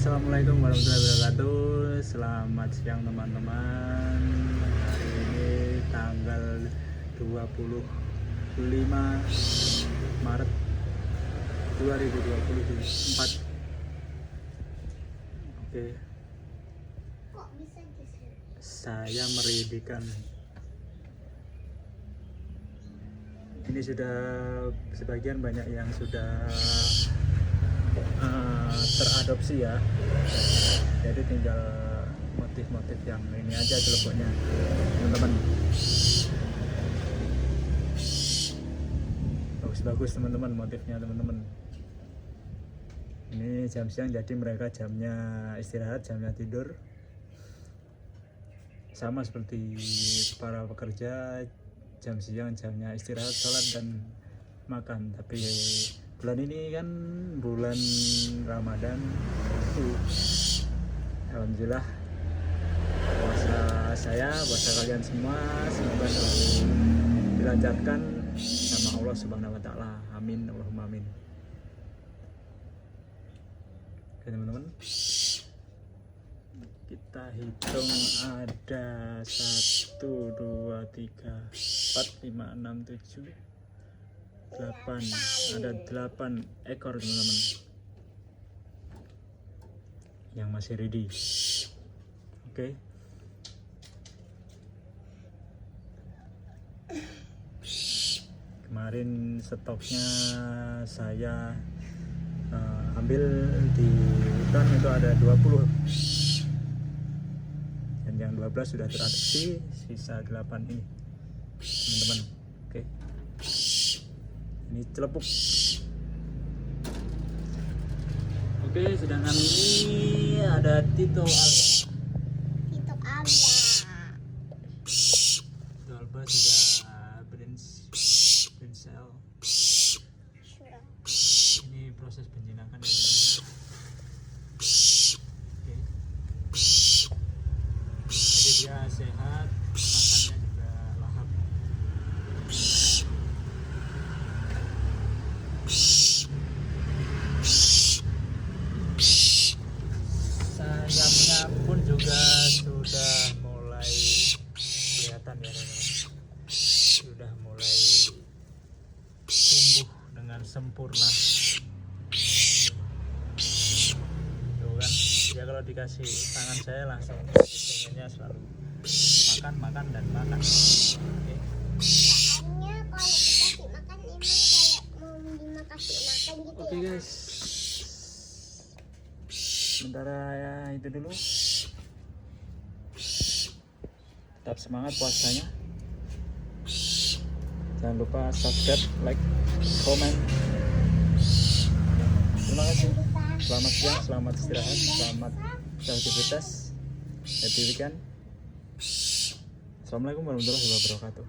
Assalamualaikum warahmatullahi wabarakatuh. Selamat siang teman-teman. Hari ini tanggal 25 Maret 2024. Oke. Kok bisa geser? Saya meridikan. Ini sudah sebagian banyak yang sudah teradopsi ya, jadi tinggal motif-motif yang ini aja celupuknya teman-teman. Bagus-bagus teman-teman motifnya teman-teman. Ini jam siang jadi mereka jamnya istirahat, jamnya tidur, sama seperti para pekerja jam siang jamnya istirahat, sholat dan makan. Tapi bulan ini kan bulan Ramadan, alhamdulillah puasa kalian semua semoga selalu dilancarkan sama Allah Subhanahu wa taala. Amin, Allahumma amin. Oke teman-teman, kita hitung ada 1, 2, 3, 4, 5, 6, 7, 8, ada 8 ekor teman-teman yang masih ready. Oke. Kemarin stoknya saya ambil di hutan itu ada 20 dan yang 12 sudah teradopsi, sisa 8 ini teman-teman. Oke. Ini celepuk. Oke, sedangkan ini ada Tito Alba. Tito Alba. Tito Alba sudah berinsel. Ini proses penjinakan ya, oke. Jadi dia sehat, makannya juga lahap. Sayapnya pun juga sudah mulai kelihatan ya teman-teman, sudah mulai tumbuh dengan sempurna. Tuh kan, dia kalau dikasih tangan saya langsung pengennya selalu makan dan makan. Oke. Soalnya kalau dikasih makan emang kayak mau dimakasih makan gitu Oke ya. guys, sementara ya itu dulu. Tetap semangat puasanya. Jangan lupa subscribe, like, comment. Terima kasih. Selamat siang, selamat istirahat, selamat beraktivitas. Happy weekend. Assalamualaikum warahmatullahi wabarakatuh.